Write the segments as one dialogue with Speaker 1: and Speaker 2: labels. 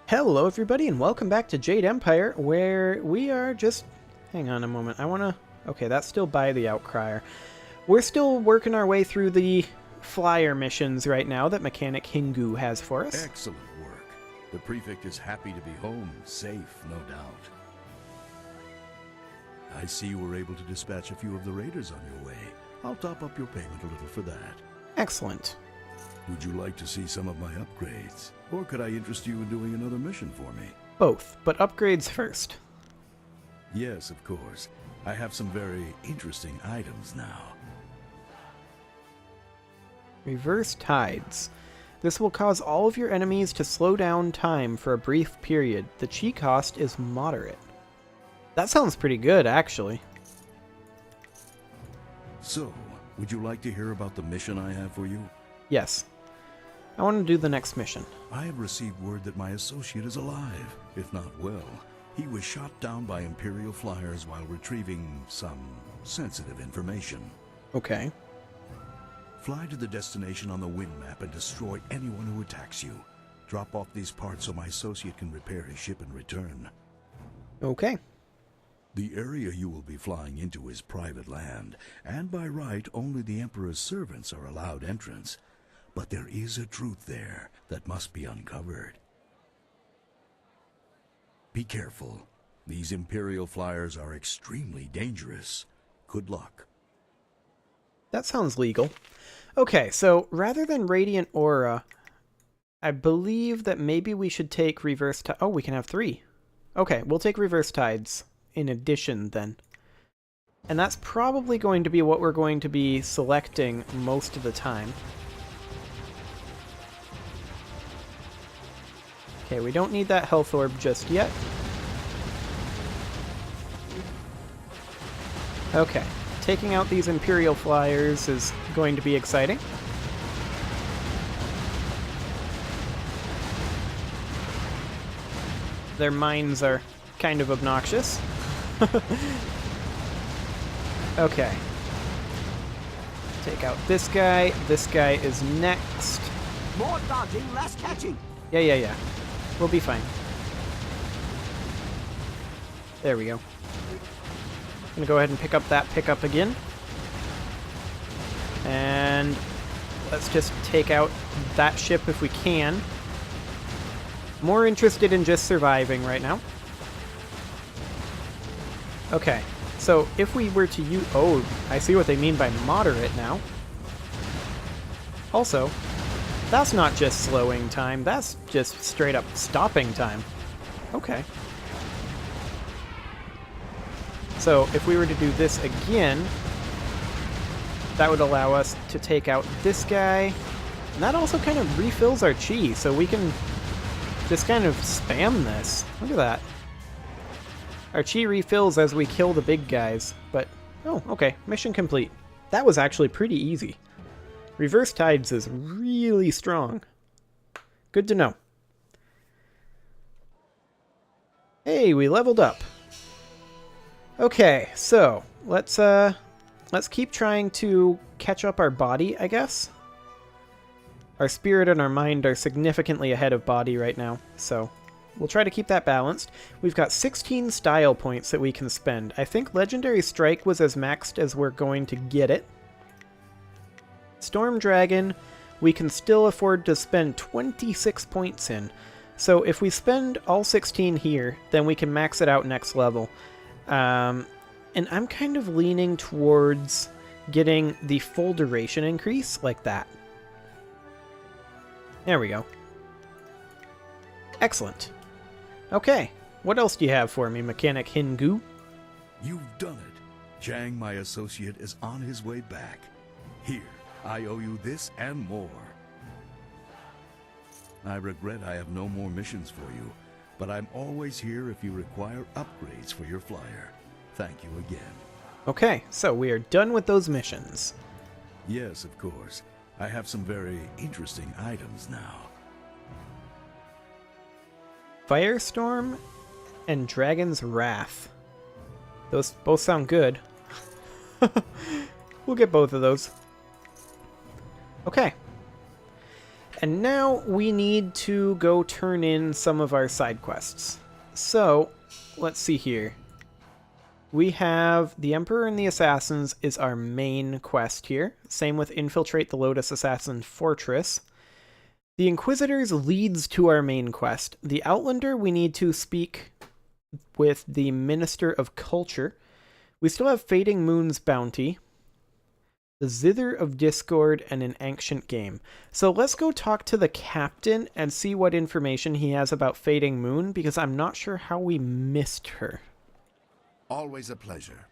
Speaker 1: Hello everybody and welcome back to Jade Empire, where we are just... Hang on a moment, I wanna... Okay, that's still by the Outcrier. We're still working our way through the flyer missions right now that Mechanic Hingu has for us.
Speaker 2: Excellent work. The Prefect is happy to be home, safe, no doubt. I see you were able to dispatch a few of the raiders on your way. I'll top up your payment a little for that.
Speaker 1: Excellent.
Speaker 2: Would you like to see some of my upgrades? Or could I interest you in doing another mission for me?
Speaker 1: Both, but upgrades first.
Speaker 2: Yes, of course. I have some very interesting items now.
Speaker 1: Reverse Tides. This will cause all of your enemies to slow down time for a brief period. The chi cost is moderate. That sounds pretty good, actually.
Speaker 2: So, would you like to hear about the mission I have for you?
Speaker 1: Yes. I want to do the next mission.
Speaker 2: I have received word that my associate is alive, if not well. He was shot down by Imperial flyers while retrieving some sensitive information.
Speaker 1: Okay.
Speaker 2: Fly to the destination on the wind map and destroy anyone who attacks you. Drop off these parts so my associate can repair his ship and return.
Speaker 1: Okay.
Speaker 2: The area you will be flying into is private land, and by right only the Emperor's servants are allowed entrance. But there is a truth there that must be uncovered. Be careful. These Imperial flyers are extremely dangerous. Good luck.
Speaker 1: That sounds legal. Okay, so rather than Radiant Aura, I believe that maybe we should take Reverse Tides. Oh, we can have 3. Okay, we'll take Reverse Tides in addition then. And that's probably going to be what we're going to be selecting most of the time. Okay, we don't need that health orb just yet. Okay, taking out these Imperial flyers is going to be exciting. Their mines are kind of obnoxious. Okay. Take out this guy. This guy is next.
Speaker 3: More dodging, less catching.
Speaker 1: Yeah. We'll be fine. There we go. Gonna go ahead and pick up that pickup again. And let's just take out that ship if we can. More interested in just surviving right now. Okay, so if we were to use... Oh, I see what they mean by moderate now. Also, that's not just slowing time, that's just straight up stopping time. Okay. So if we were to do this again, that would allow us to take out this guy. And that also kind of refills our chi, so we can just kind of spam this. Look at that. Our chi refills as we kill the big guys, but... Oh, okay. Mission complete. That was actually pretty easy. Reverse Tides is really strong. Good to know. Hey, we leveled up. Okay, so let's keep trying to catch up our body, I guess. Our spirit and our mind are significantly ahead of body right now, so we'll try to keep that balanced. We've got 16 style points that we can spend. I think Legendary Strike was as maxed as we're going to get it. Storm Dragon, we can still afford to spend 26 points in. So if we spend all 16 here, then we can max it out next level. And I'm kind of leaning towards getting the full duration increase like that. There we go. Excellent. Okay, what else do you have for me, Mechanic Hingu?
Speaker 2: You've done it. Chang, my associate, is on his way back. Here, I owe you this and more. I regret I have no more missions for you, but I'm always here if you require upgrades for your flyer. Thank you again.
Speaker 1: Okay, so we are done with those missions.
Speaker 2: Yes, of course. I have some very interesting items now.
Speaker 1: Firestorm and Dragon's Wrath. Those both sound good. We'll get both of those. Okay. And now we need to go turn in some of our side quests. So, let's see here. We have the Emperor and the Assassins is our main quest here. Same with Infiltrate the Lotus Assassin Fortress. The Inquisitors leads to our main quest. The Outlander, we need to speak with the Minister of Culture. We still have Fading Moon's Bounty, the Zither of Discord, and an Ancient Game. So let's go talk to the captain and see what information he has about Fading Moon, because I'm not sure how we missed her.
Speaker 4: Always a pleasure.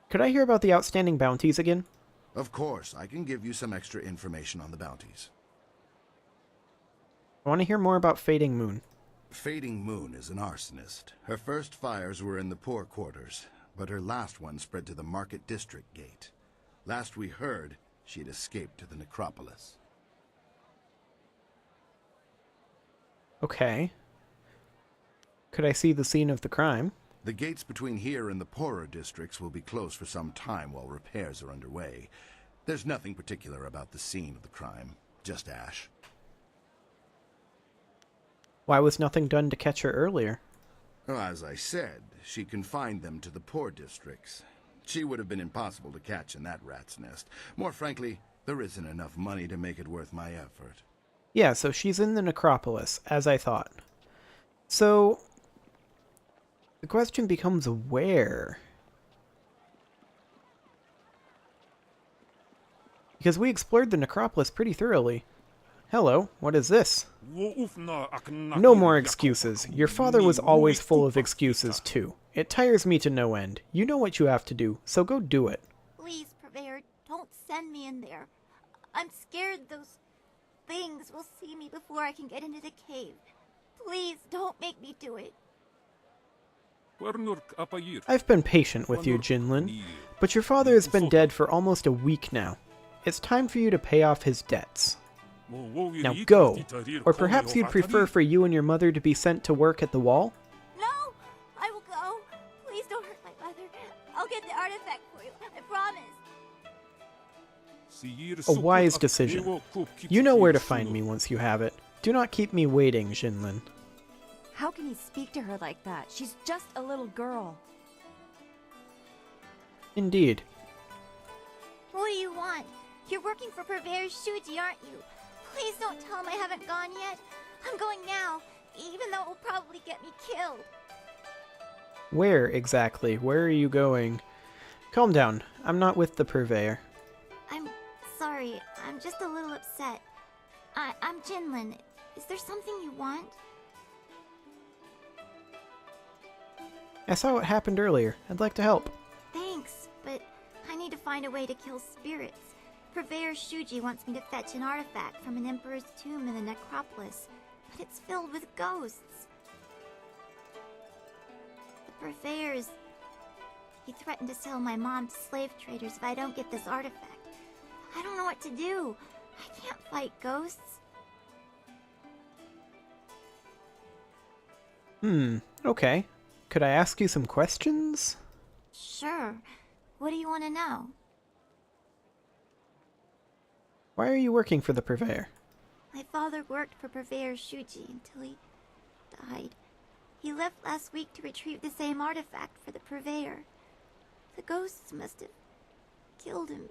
Speaker 1: Could I hear about the outstanding bounties again?
Speaker 4: Of course, I can give you some extra information on the bounties.
Speaker 1: I want to hear more about Fading Moon.
Speaker 4: Fading Moon is an arsonist. Her first fires were in the poor quarters, but her last one spread to the Market District Gate. Last we heard, she had escaped to the necropolis.
Speaker 1: Okay. Could I see the scene of the crime?
Speaker 4: The gates between here and the poorer districts will be closed for some time while repairs are underway. There's nothing particular about the scene of the crime, just ash.
Speaker 1: Why was nothing done to catch her earlier?
Speaker 4: Well, as I said, she confined them to the poor districts. She would have been impossible to catch in that rat's nest. More frankly, there isn't enough money to make it worth my effort.
Speaker 1: Yeah, so she's in the necropolis, as I thought. So, the question becomes where? Because we explored the necropolis pretty thoroughly. Hello, what is this? No more excuses. Your father was always full of excuses, too. It tires me to no end. You know what you have to do, so go do it.
Speaker 5: Please, Purveyor, don't send me in there. I'm scared those things will see me before I can get into the cave. Please, don't make me do it.
Speaker 1: I've been patient with you, Jinlin, but your father has been dead for almost a week now. It's time for you to pay off his debts. Now go, or perhaps you'd prefer for you and your mother to be sent to work at the wall?
Speaker 5: No, I will go. Please don't hurt my mother. I'll get the artifact for you, I promise.
Speaker 1: A wise decision. You know where to find me once you have it. Do not keep me waiting, Jinlin.
Speaker 6: How can he speak to her like that? She's just a little girl.
Speaker 1: Indeed.
Speaker 5: What do you want? You're working for Purveyor Shuji, aren't you? Please don't tell him I haven't gone yet. I'm going now, even though it will probably get me killed.
Speaker 1: Where exactly? Where are you going? Calm down. I'm not with the Purveyor.
Speaker 5: I'm sorry. I'm just a little upset. I'm Jinlin. Is there something you want?
Speaker 1: I saw what happened earlier. I'd like to help.
Speaker 5: Thanks, but I need to find a way to kill spirits. Purveyor Shuji wants me to fetch an artifact from an emperor's tomb in the necropolis, but it's filled with ghosts. The Purveyors... He threatened to sell my mom to slave traders if I don't get this artifact. I don't know what to do. I can't fight ghosts.
Speaker 1: Okay. Could I ask you some questions?
Speaker 5: Sure. What do you want to know?
Speaker 1: Why are you working for the Purveyor?
Speaker 5: My father worked for Purveyor Shuji until he died. He left last week to retrieve the same artifact for the Purveyor. The ghosts must have killed him.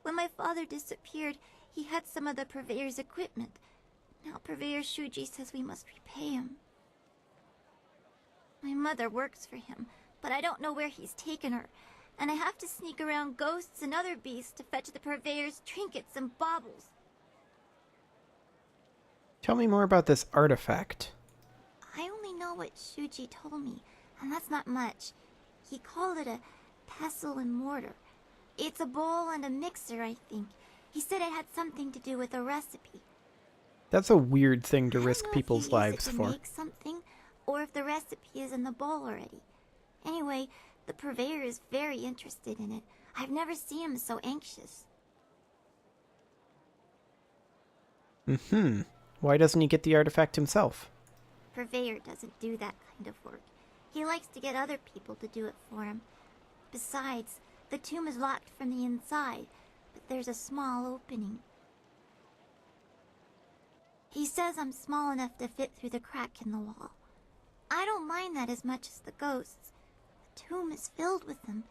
Speaker 5: When my father disappeared, he had some of the Purveyor's equipment. Now Purveyor Shuji says we must repay him. My mother works for him, but I don't know where he's taken her, and I have to sneak around ghosts and other beasts to fetch the Purveyor's trinkets and baubles.
Speaker 1: Tell me more about this artifact.
Speaker 5: I only know what Shuji told me, and that's not much. He called it a pestle and mortar. It's a bowl and a mixer, I think. He said it had something to do with a recipe.
Speaker 1: That's a weird thing to
Speaker 5: I
Speaker 1: risk
Speaker 5: don't know
Speaker 1: people's
Speaker 5: if he used
Speaker 1: lives
Speaker 5: it to
Speaker 1: for.
Speaker 5: make something, or if the recipe is in the bowl already. Anyway, the Purveyor is very interested in it. I've never seen him so anxious.
Speaker 1: Why doesn't he get the artifact himself?
Speaker 5: Purveyor doesn't do that kind of work. He likes to get other people to do it for him. Besides, the tomb is locked from the inside. but there's a small opening. He says I'm small enough to fit through the crack in the wall. I don't mind that as much as the ghosts. The tomb is filled with them.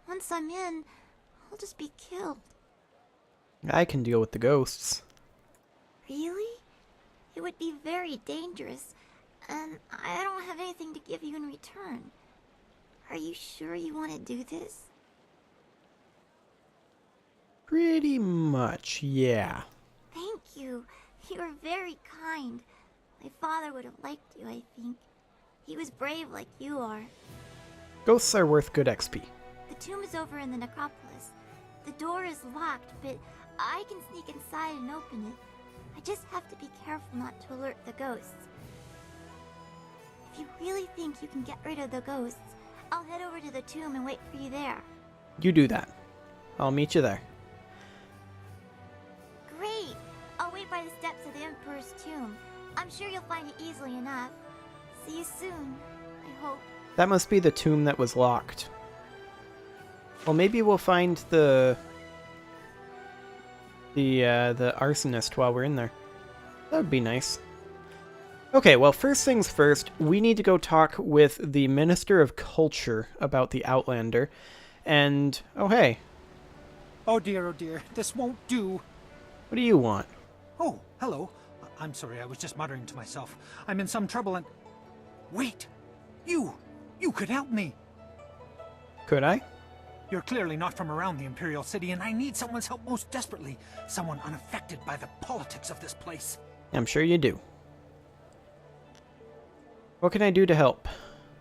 Speaker 5: Once I'm in, I'll just be killed.
Speaker 1: I can deal with the ghosts.
Speaker 5: Really? It would be very dangerous, and I don't have anything to give you in return. Are you sure you want to do this?
Speaker 1: Pretty much, yeah.
Speaker 5: Thank you. You are very kind. My father would have liked you, I think. He was brave like you are.
Speaker 1: Ghosts are worth good XP.
Speaker 5: The tomb is over in the necropolis. The door is locked, but I can sneak inside and open it. I just have to be careful not to alert the ghosts. If you really think you can get rid of the ghosts, I'll head over to the tomb and wait for you there.
Speaker 1: You do that. I'll meet you there.
Speaker 5: Great! I'll wait by the steps of the Emperor's tomb. I'm sure you'll find it easily enough. See you soon, I hope.
Speaker 1: That must be the tomb that was locked. Well, maybe we'll find the arsonist while we're in there. That would be nice. Okay, well, first things first, we need to go talk with the Minister of Culture about the Outlander. And, oh hey,
Speaker 7: Oh dear, this won't do.
Speaker 1: what do you want?
Speaker 7: Oh, hello. I'm sorry, I was just muttering to myself. I'm in some trouble and... Wait! You could help me!
Speaker 1: Could I?
Speaker 7: You're clearly not from around the Imperial City, and I need someone's help most desperately. Someone unaffected by the politics of this place.
Speaker 1: I'm sure you do. What can I do to help?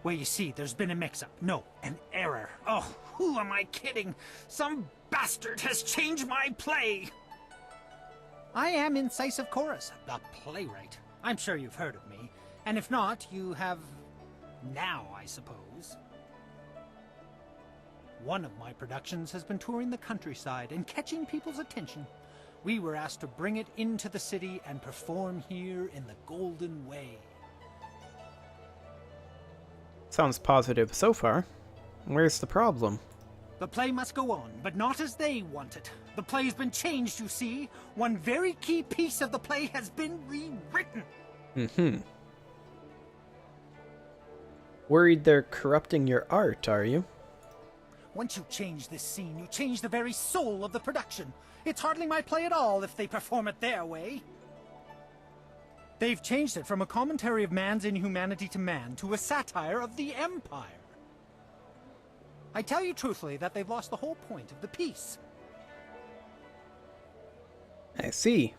Speaker 7: Well, you see, there's been a mix-up. No, an error. Oh, who am I kidding? Some bastard has changed my play! I am Incisive Chorus, the playwright. I'm sure you've heard of me. And if not, you have... now, I suppose. One of my productions has been touring the countryside and catching people's attention. We were asked to bring it into the city and perform here in the Golden Way.
Speaker 1: Sounds positive so far. Where's the problem?
Speaker 7: The play must go on, but not as they want it. The play's been changed, you see. One very key piece of the play has been rewritten.
Speaker 1: Mm-hmm. Worried they're corrupting your art, are you?
Speaker 7: Once you change this scene, you change the very soul of the production. It's hardly my play at all if they perform it their way. They've changed it from a commentary of man's inhumanity to man to a satire of the Empire. I tell you truthfully that they've lost the whole point of the piece.
Speaker 1: I see.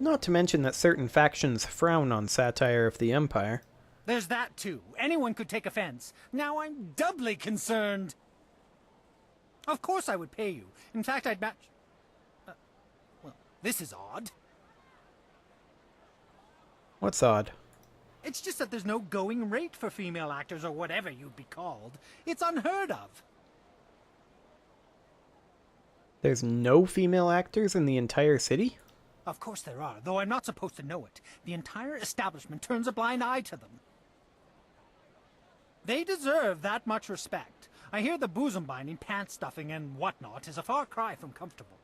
Speaker 1: Not to mention that certain factions frown on satire of the Empire.
Speaker 7: There's that too. Anyone could take offense. Now I'm doubly concerned. Of course I would pay you. In fact, I'd match... well, this is odd.
Speaker 1: What's odd?
Speaker 7: It's just that there's no going rate for female actors or whatever you'd be called. It's unheard of.
Speaker 1: There's no female actors in the entire city?
Speaker 7: Of course there are, though I'm not supposed to know it. The entire establishment turns a blind eye to them. They deserve that much respect. I hear the bosom binding, pants stuffing, and whatnot is a far cry from comfortable.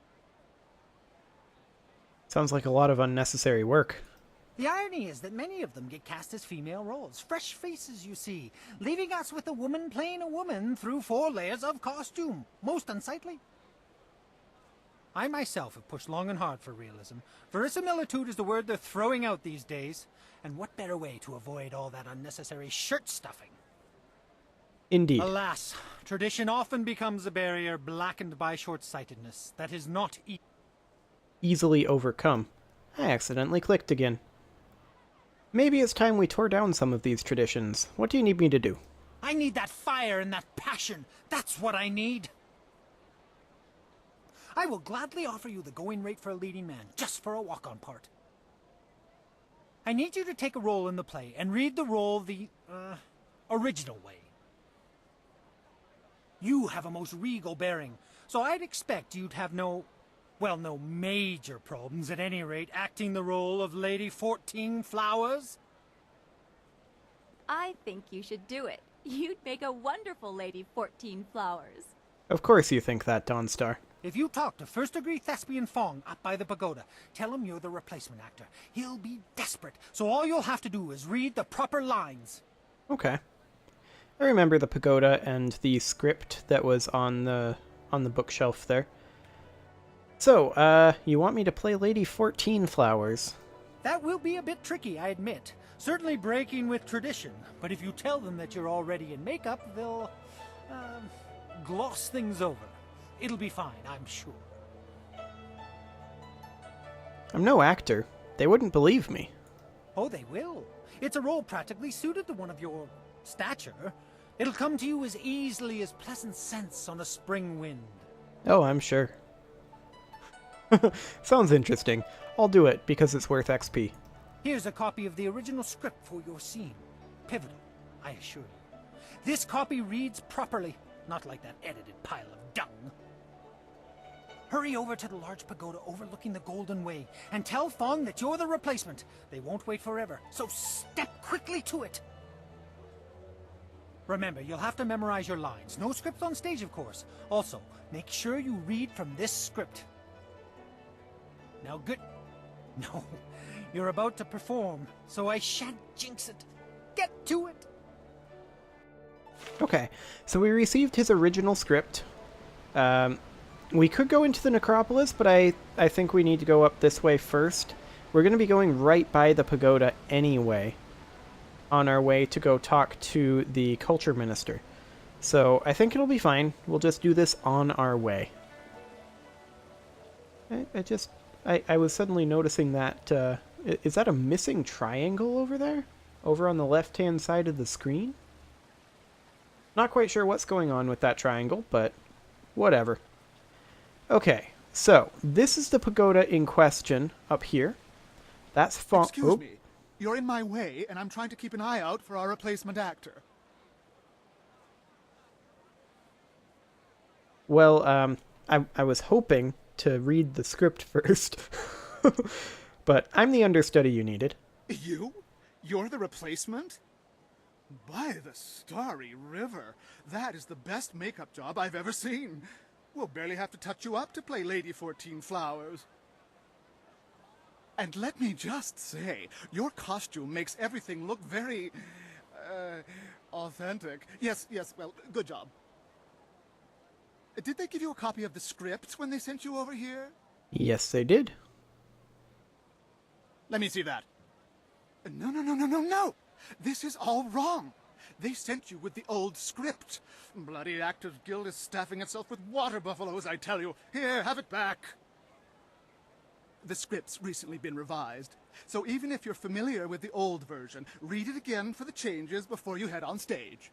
Speaker 1: Sounds like a lot of unnecessary work.
Speaker 7: The irony is that many of them get cast as female roles. Fresh faces, you see, leaving us with a woman playing a woman through 4 layers of costume. Most unsightly. I myself have pushed long and hard for realism. Verisimilitude is the word they're throwing out these days. And what better way to avoid all that unnecessary shirt stuffing?
Speaker 1: Indeed.
Speaker 7: Alas, tradition often becomes a barrier blackened by short-sightedness that is not
Speaker 1: Easily overcome. I accidentally clicked again. Maybe it's time we tore down some of these traditions. What do you need me to do?
Speaker 7: I need that fire and that passion. That's what I need. I will gladly offer you the going rate for a leading man, just for a walk-on part. I need you to take a role in the play and read the role the, original way. You have a most regal bearing, so I'd expect you'd have no major problems at any rate acting the role of Lady 14 Flowers.
Speaker 6: I think you should do it. You'd make a wonderful Lady 14 Flowers.
Speaker 1: Of course you think that, Dawnstar.
Speaker 7: If you talk to first-degree thespian Fong up by the pagoda, tell him you're the replacement actor. He'll be desperate, so all you'll have to do is read the proper lines.
Speaker 1: Okay. I remember the pagoda and the script that was on the bookshelf there. So, you want me to play Lady 14 Flowers?
Speaker 7: That will be a bit tricky, I admit. Certainly breaking with tradition, but if you tell them that you're already in makeup, they'll, gloss things over. It'll be fine, I'm sure.
Speaker 1: I'm no actor. They wouldn't believe me.
Speaker 7: Oh, they will. It's a role practically suited to one of your stature. It'll come to you as easily as pleasant scents on a spring wind.
Speaker 1: Oh, I'm sure. Sounds interesting. I'll do it because it's worth XP.
Speaker 7: Here's a copy of the original script for your scene. Pivotal, I assure you. This copy reads properly, not like that edited pile of dung. Hurry over to the large pagoda overlooking the Golden Way and tell Fong that you're the replacement. They won't wait forever, so step quickly to it. Remember, you'll have to memorize your lines. No script on stage, of course. Also, make sure you read from this script. Now, good. No, you're about to perform, so I shan't jinx it. Get to it.
Speaker 1: Okay, so we received his original script. We could go into the necropolis, but I think we need to go up this way first. We're going to be going right by the pagoda anyway, on our way to go talk to the culture minister. So I think it'll be fine. We'll just do this on our way. I was suddenly noticing that, is that a missing triangle over there? Over on the left-hand side of the screen? Not quite sure what's going on with that triangle, but whatever. Okay, so this is the pagoda in question up here. That's
Speaker 8: Excuse me. You're in my way, and I'm trying to keep an eye out for our replacement actor.
Speaker 1: Well, I was hoping to read the script first. But I'm the understudy you needed.
Speaker 8: You? You're the replacement? By the starry river, that is the best makeup job I've ever seen. We'll barely have to touch you up to play Lady 14 Flowers. And let me just say, your costume makes everything look very, authentic. Yes, well, good job. Did they give you a copy of the script when they sent you over here?
Speaker 1: Yes, they did.
Speaker 8: Let me see that. No. This is all wrong. They sent you with the old script. Bloody Actors Guild is staffing itself with water buffaloes, I tell you. Here, have it back. The script's recently been revised, so even if you're familiar with the old version, read it again for the changes before you head on stage.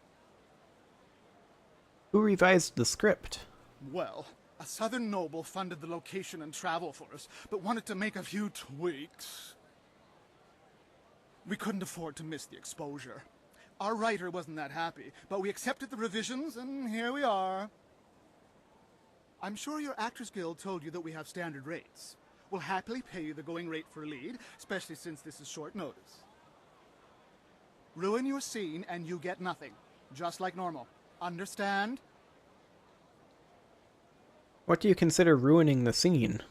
Speaker 1: Who revised the script?
Speaker 8: Well, a southern noble funded the location and travel for us, but wanted to make a few tweaks. We couldn't afford to miss the exposure. Our writer wasn't that happy, but we accepted the revisions, and here we are. I'm sure your Actors Guild told you that we have standard rates. We'll happily pay you the going rate for a lead, especially since this is short notice. Ruin your scene and you get nothing, just like normal. Understand?
Speaker 1: What do you consider ruining the scene?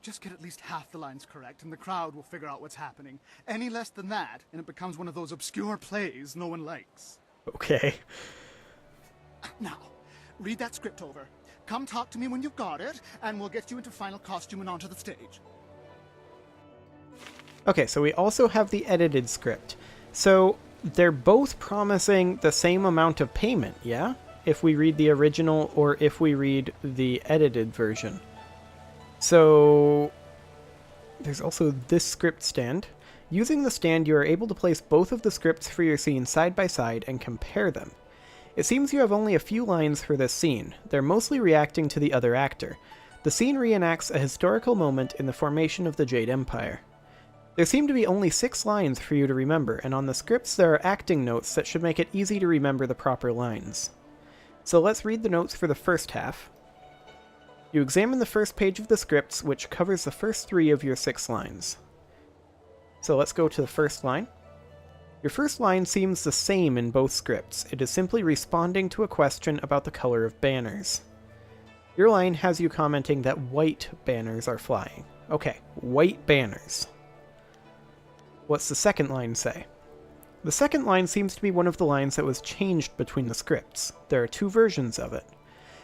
Speaker 8: Just get at least half the lines correct and the crowd will figure out what's happening. Any less than that, and it becomes one of those obscure plays no one likes.
Speaker 1: Okay.
Speaker 8: Now, read that script over. Come talk to me when you've got it, and we'll get you into final costume and onto the stage.
Speaker 1: Okay, so we also have the edited script. So they're both promising the same amount of payment, yeah? If we read the original or if we read the edited version. So there's also this script stand. Using the stand, you are able to place both of the scripts for your scene side by side and compare them. It seems you have only a few lines for this scene. They're mostly reacting to the other actor. The scene reenacts a historical moment in the formation of the Jade Empire. There seem to be only 6 lines for you to remember, and on the scripts there are acting notes that should make it easy to remember the proper lines. So let's read the notes for the first half. You examine the first page of the scripts, which covers the first 3 of your 6 lines. So let's go to the first line. Your first line seems the same in both scripts. It is simply responding to a question about the color of banners. Your line has you commenting that white banners are flying. Okay, white banners. What's the second line say? The second line seems to be one of the lines that was changed between the scripts. There are 2 versions of it.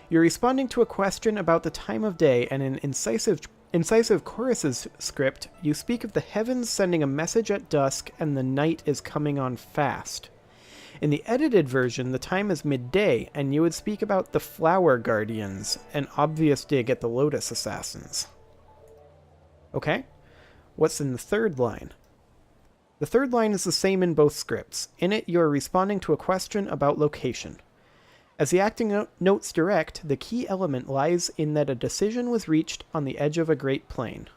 Speaker 1: You're responding to a question about the time of day, and in Incisive Chorus's script, you speak of the heavens sending a message at dusk and the night is coming on fast. In the edited version, the time is midday, and you would speak about the Flower Guardians, an obvious dig at the Lotus Assassins. Okay? What's in the third line? The third line is the same in both scripts. In it, you're responding to a question about location. As the acting notes direct, the key element lies in that a decision was reached on the edge of a great plain.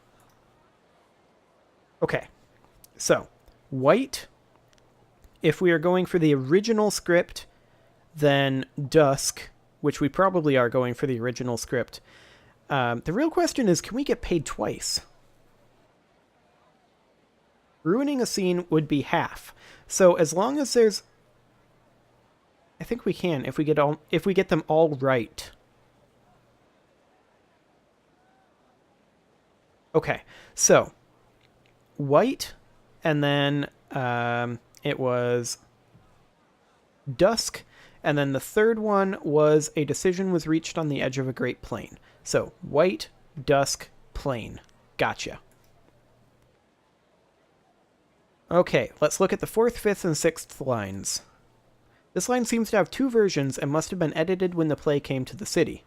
Speaker 1: Okay, so, white, if we are going for the original script, then dusk, which we probably are going for the original script. The real question is, can we get paid twice? Ruining a scene would be half. So as long as there's... I think we can if we get them all right. Okay, so white, and then it was dusk, and then the third one was a decision was reached on the edge of a great plain. So white, dusk, plain. Gotcha. Okay, let's look at the 4th, 5th, and 6th lines. This line seems to have 2 versions and must have been edited when the play came to the city.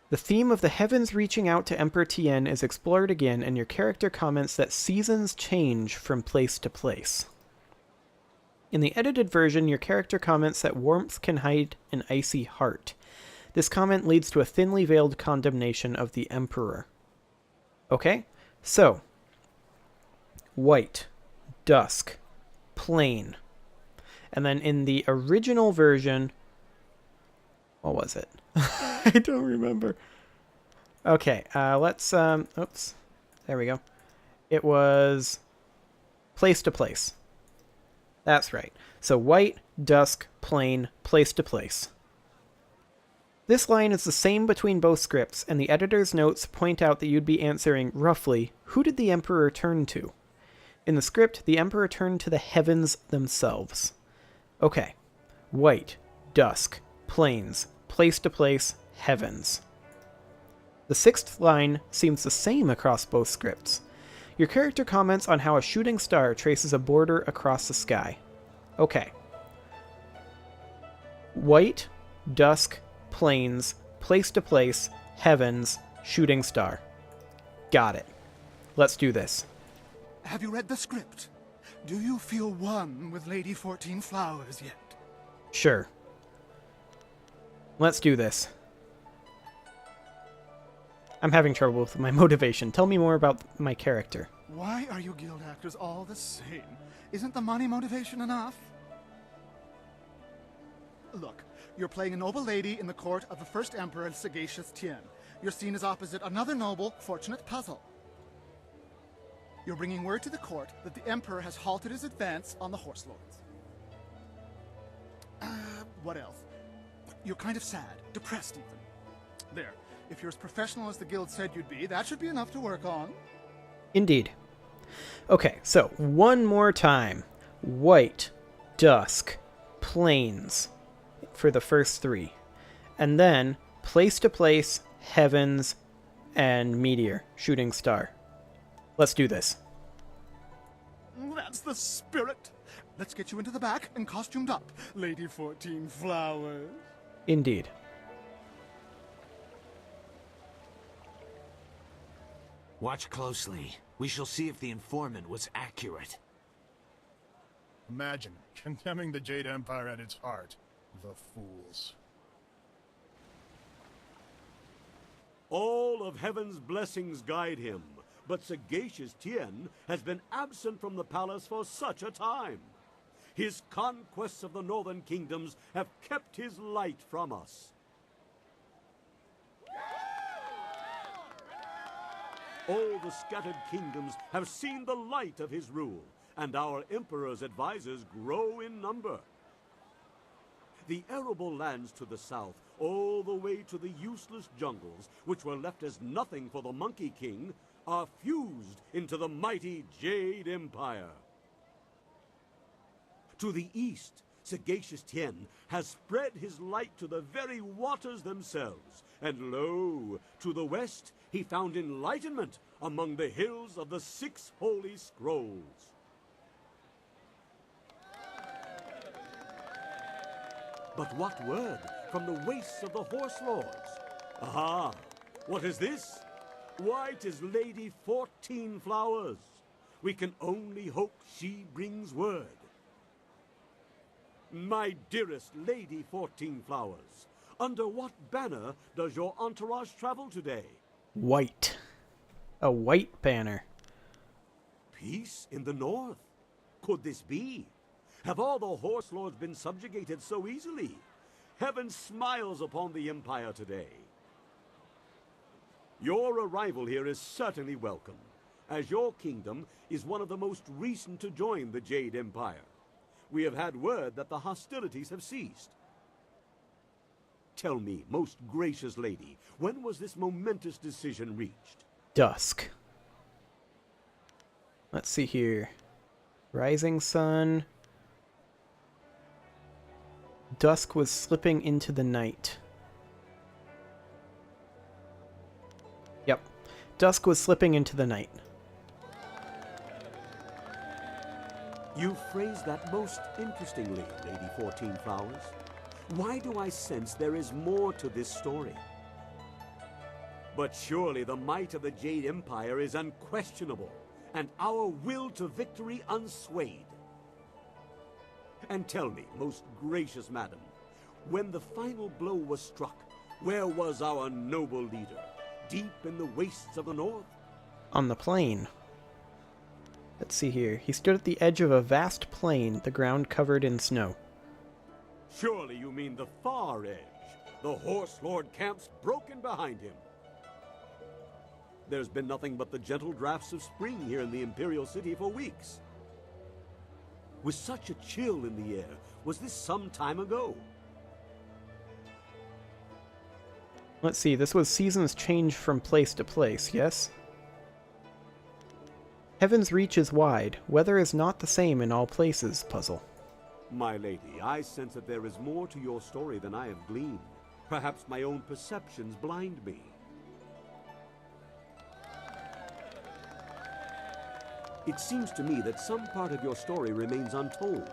Speaker 1: The theme of the heavens reaching out to Emperor Tien is explored again, and your character comments that seasons change from place to place. In the edited version, your character comments that warmth can hide an icy heart. This comment leads to a thinly veiled condemnation of the Emperor. Okay, so white, dusk, plain. And then in the original version, what was it? I don't remember. Okay, let's, oops, there we go. It was place to place. That's right. So white, dusk, plain, place to place. This line is the same between both scripts, and the editor's notes point out that you'd be answering, roughly, who did the Emperor turn to? In the script, the Emperor turned to the heavens themselves. Okay. White, dusk, plains, place to place, heavens. The 6th line seems the same across both scripts. Your character comments on how a shooting star traces a border across the sky. Okay. White, dusk, plains, place to place, heavens, shooting star. Got it. Let's do this.
Speaker 8: Have you read the script? Do you feel one with Lady 14 Flowers yet?
Speaker 1: Sure. Let's do this. I'm having trouble with my motivation. Tell me more about my character.
Speaker 8: Why are you guild actors all the same? Isn't the money motivation enough? Look, you're playing a noble lady in the court of the first emperor, Sagacious Tien. Your scene is opposite another noble, Fortunate Puzzle. You're bringing word to the court that the emperor has halted his advance on the Horse Lords. What else? You're kind of sad, depressed even. There. If you're as professional as the guild said you'd be, that should be enough to work on.
Speaker 1: Indeed. Okay, so one more time. White, dusk, plains for the first 3. And then place to place, heavens, and meteor, shooting star. Let's do this.
Speaker 8: That's the spirit. Let's get you into the back and costumed up, Lady 14 Flowers.
Speaker 1: Indeed.
Speaker 3: Watch closely. We shall see if the informant was accurate.
Speaker 9: Imagine condemning the Jade Empire at its heart. The fools.
Speaker 10: All of heaven's blessings guide him, but Sagacious Tien has been absent from the palace for such a time. His conquests of the northern kingdoms have kept his light from us. All the scattered kingdoms have seen the light of his rule, and our emperor's advisors grow in number. The arable lands to the south, all the way to the useless jungles, which were left as nothing for the Monkey King, are fused into the mighty Jade Empire. To the east, sagacious Tien has spread his light to the very waters themselves, and lo, to the west he found enlightenment among the hills of the 6 holy scrolls. But what word from the wastes of the Horse Lords? Aha! What is this? Why, 'tis Lady 14 Flowers. We can only hope she brings word. My dearest Lady 14 Flowers, under what banner does your entourage travel today?
Speaker 1: White. A white banner.
Speaker 10: Peace in the north? Could this be? Have all the Horse Lords been subjugated so easily? Heaven smiles upon the Empire today. Your arrival here is certainly welcome, as your kingdom is one of the most recent to join the Jade Empire. We have had word that the hostilities have ceased. Tell me, most gracious lady, when was this momentous decision reached?
Speaker 1: Dusk. Let's see here. Rising sun. Dusk was slipping into the night. Yep. Dusk was slipping into the night.
Speaker 10: You phrased that most interestingly, Lady 14 Flowers. Why do I sense there is more to this story? But surely the might of the Jade Empire is unquestionable, and our will to victory unswayed. And tell me, most gracious madam, when the final blow was struck, where was our noble leader? Deep in the wastes of the north?
Speaker 1: On the plain. Let's see here. He stood at the edge of a vast plain, the ground covered in snow.
Speaker 10: Surely you mean the far edge, the Horse Lord camps broken behind him. There's been nothing but the gentle drafts of spring here in the Imperial City for weeks. With such a chill in the air, was this some time ago?
Speaker 1: Let's see, this was seasons change from place to place, yes? Heaven's reach is wide. Weather is not the same in all places, puzzle.
Speaker 10: My lady, I sense that there is more to your story than I have gleaned. Perhaps my own perceptions blind me. It seems to me that some part of your story remains untold.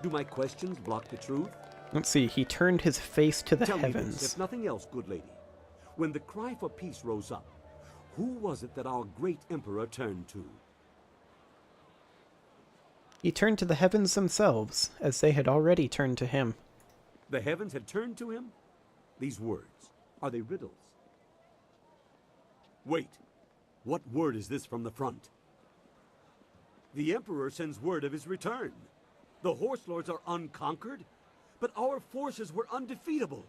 Speaker 10: Do my questions block the truth?
Speaker 1: Let's see, he turned his face to the
Speaker 10: Tell
Speaker 1: heavens.
Speaker 10: me this, if nothing else, good lady. When the cry for peace rose up, who was it that our great emperor turned to?
Speaker 1: He turned to the heavens themselves, as they had already turned to him.
Speaker 10: The heavens had turned to him? These words, are they riddles? Wait, what word is this from the front? The Emperor sends word of his return. The Horse Lords are unconquered, but our forces were undefeatable.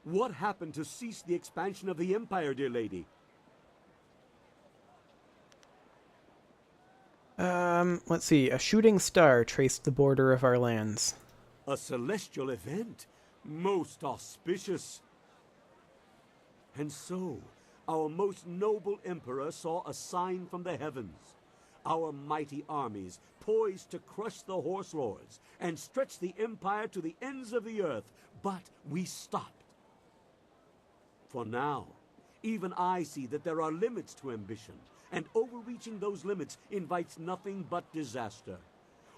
Speaker 10: What happened to cease the expansion of the Empire, dear lady?
Speaker 1: Let's see. A shooting star traced the border of our lands.
Speaker 10: A celestial event, most auspicious. And so, our most noble Emperor saw a sign from the heavens. Our mighty armies poised to crush the Horse Lords and stretch the Empire to the ends of the earth, but we stopped. For now, even I see that there are limits to ambition, and overreaching those limits invites nothing but disaster.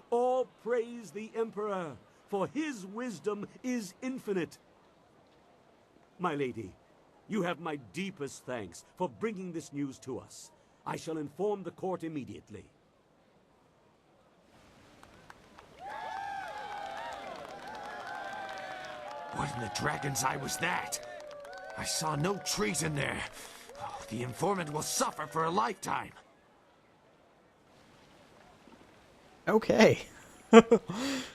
Speaker 10: All praise the Emperor, for his wisdom is infinite. My lady, you have my deepest thanks for bringing this news to us. I shall inform the court immediately.
Speaker 3: What in the dragon's eye was that? I saw no treason there. Oh, the informant will suffer for a lifetime.
Speaker 1: Okay.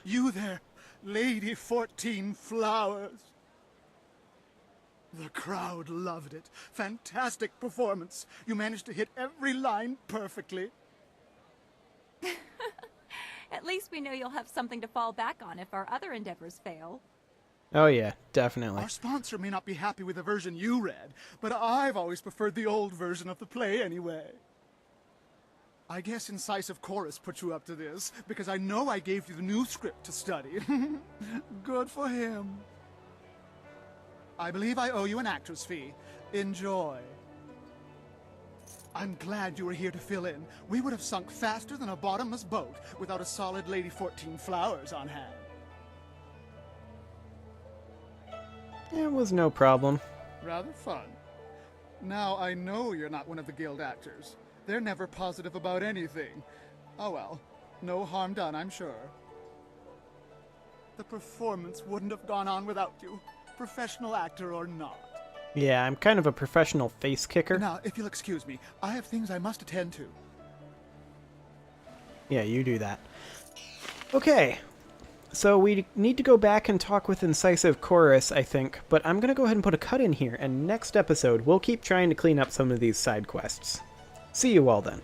Speaker 8: You there, Lady 14 Flowers. The crowd loved it. Fantastic performance. You managed to hit every line perfectly.
Speaker 6: At At least we know you'll have something to fall back on if our other endeavors fail.
Speaker 1: Oh yeah, definitely.
Speaker 8: Our sponsor may not be happy with the version you read, but I've always preferred the old version of the play anyway. I guess Incisive Chorus put you up to this, because I know I gave you the new script to study. Good for him. I believe I owe you an actor's fee. Enjoy. I'm glad you were here to fill in. We would have sunk faster than a bottomless boat without a solid Lady 14 Flowers on hand.
Speaker 1: It was no problem.
Speaker 8: Rather fun. Now I know you're not one of the guild actors. They're never positive about anything. Oh well, no harm done, I'm sure. The performance wouldn't have gone on without you, professional actor or not.
Speaker 1: Yeah, I'm kind of a professional face kicker.
Speaker 8: Now, if you'll excuse me, I have things I must attend to.
Speaker 1: Yeah, you do that. Okay. So we need to go back and talk with Incisive Chorus, I think, but I'm going to go ahead and put a cut in here, and next episode we'll keep trying to clean up some of these side quests. See you all then.